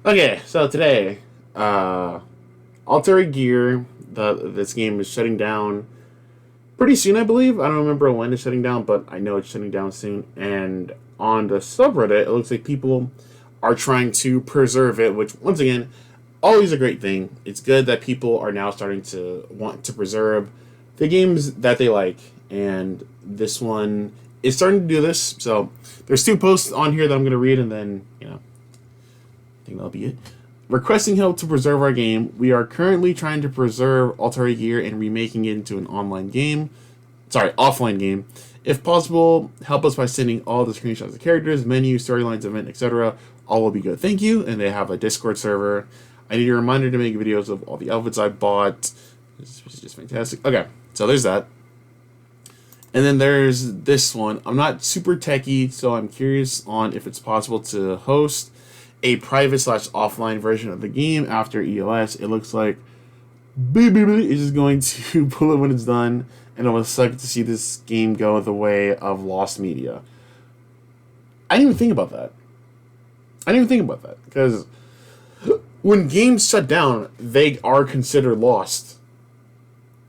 Okay, so today, Artery Gear, this game is shutting down pretty soon, I believe. I don't remember when it's shutting down, but I know it's shutting down soon. And on the subreddit, it looks like people are trying to preserve it, which, once again, always a great thing. It's good that people are now starting to want to preserve the games that they like, and this one is starting to do this. So there's two posts on here that I'm going to read, and then, I think that'll be it. Requesting help to preserve our game. We are currently trying to preserve Altair Gear and remaking it into an online game. Sorry, offline game. If possible, help us by sending all the screenshots of characters, menu, storylines, event, etc. All will be good. Thank you. And they have a Discord server. I need a reminder to make videos of all the outfits I bought. This is just fantastic. Okay, so there's that. And then there's this one. I'm not super techie, so I'm curious on if it's possible to host a private slash offline version of the game after EOS. It looks like BBB is just going to pull it when it's done, and it will suck to see this game go the way of lost media. I didn't even think about that. Because when games shut down, they are considered lost.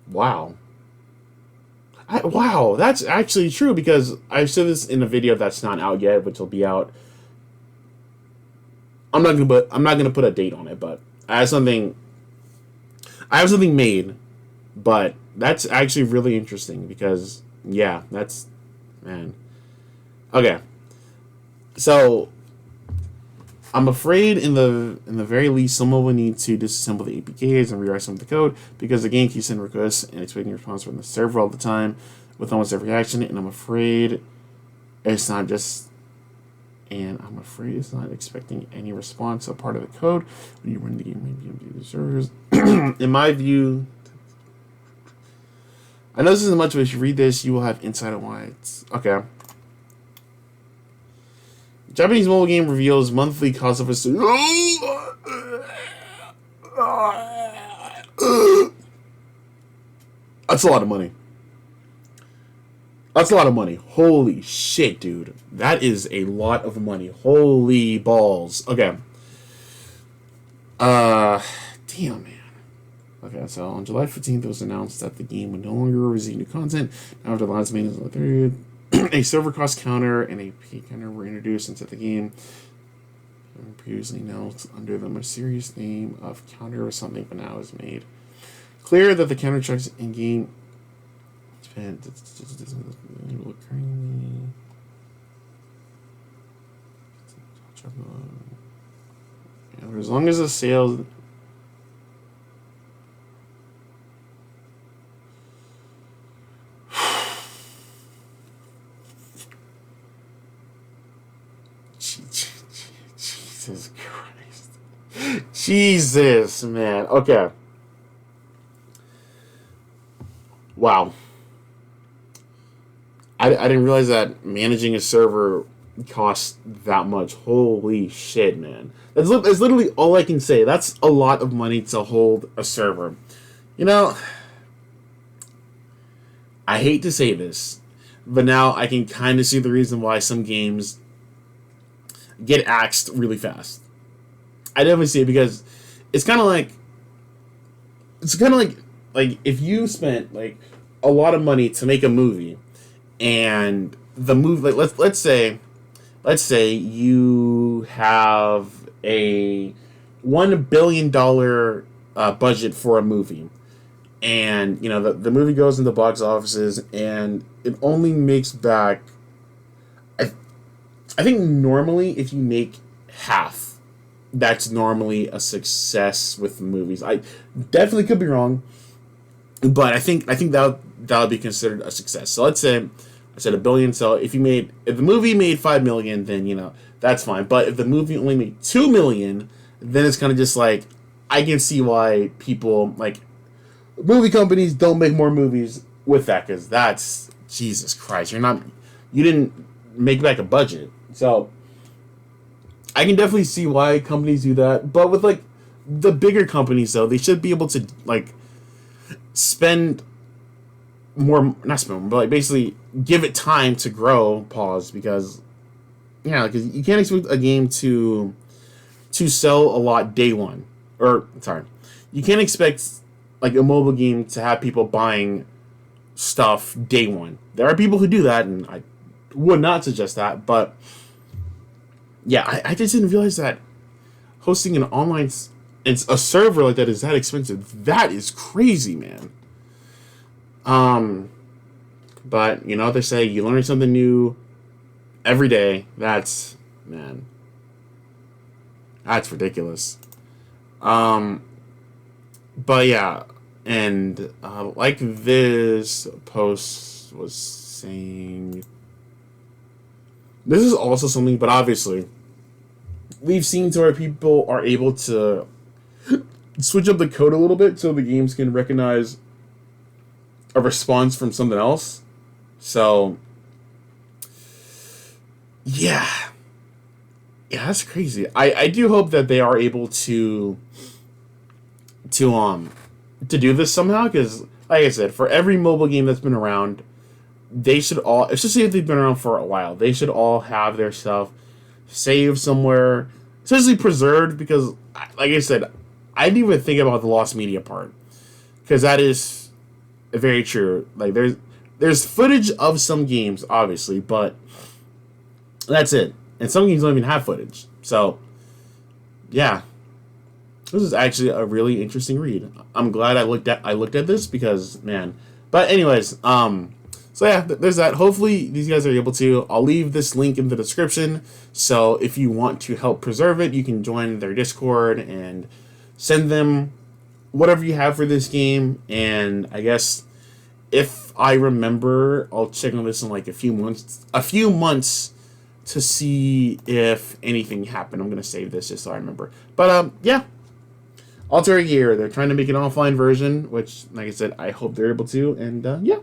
Wow. Wow, that's actually true, because I've said this in a video that's not out yet, which will be out. I'm not gonna put a date on it, but I have something made, but that's actually really interesting because that's man. Okay. So I'm afraid in the very least someone will need to disassemble the APKs and rewrite some of the code because the game keeps sending requests and expecting a response from the server all the time with almost every action, and I'm afraid it's not expecting any response. So part of the code when you run the game maybe the servers. In my view, I know this isn't much, but if you read this, you will have insight on why it's okay. Japanese mobile game reveals monthly cost of a That's a lot of money. That's a lot of money. Holy shit, dude. That is a lot of money. Holy balls. Okay. Damn, man. Okay, so on July 15th, it was announced that the game would no longer receive new content. Now, after the last maintenance on the 30th, a server cost counter and a pay counter were introduced into the game. Previously announced under the mysterious name of counter or something, but now is made clear that the counter checks in game. As long as the sales. Jesus Christ. Jesus, man. Okay. Wow. I didn't realize that managing a server costs that much. Holy shit, man. That's literally all I can say. That's a lot of money to hold a server. You know, I hate to say this, but now I can kind of see the reason why some games get axed really fast. I definitely see it because it's kind of like like if you spent like a lot of money to make a movie, and the movie, like let's say you have a $1 billion budget for a movie, and the movie goes into box offices and it only makes back. I think normally if you make half, that's normally a success with movies. I definitely could be wrong, but I think that would be considered a success. So let's say I said $1 billion. So if the movie made $5 million, then that's fine. But if the movie only made $2 million, then it's kind of just like I can see why people like movie companies don't make more movies with that, because that's Jesus Christ. You didn't make back a budget. So I can definitely see why companies do that. But with like the bigger companies, though, they should be able to like spend more, not spend more, but like basically give it time to grow. Pause, because you can't expect a game to to sell a lot day one. Or, sorry, you can't expect like a mobile game to have people buying stuff day one. There are people who do that, and I would not suggest that. But yeah, I just didn't realize that hosting an online it's a server like that is that expensive. That is crazy, man. But you know what they say, you learn something new every day. That's ridiculous. But yeah, and like this post was saying, this is also something, but obviously, we've seen to where people are able to switch up the code a little bit so the games can recognize a response from something else. So, yeah, that's crazy. I do hope that they are able to do this somehow, because like I said, for every mobile game that's been around, they should all, especially if they've been around for a while, they should all have their stuff saved somewhere, especially preserved, because like I said, I didn't even think about the lost media part, because that is very true. Like there's footage of some games, obviously, but that's it. And some games don't even have footage. So yeah, this is actually a really interesting read. I'm glad I looked at this, because man. But anyways, so yeah, there's that. Hopefully these guys are able to. I'll leave this link in the description. So if you want to help preserve it, you can join their Discord and send them whatever you have for this game. And I guess if I remember, I'll check on this in like a few months to see if anything happened. I'm gonna save this just so I remember. But yeah. Artery here. They're trying to make an offline version, which, like I said, I hope they're able to. And yeah.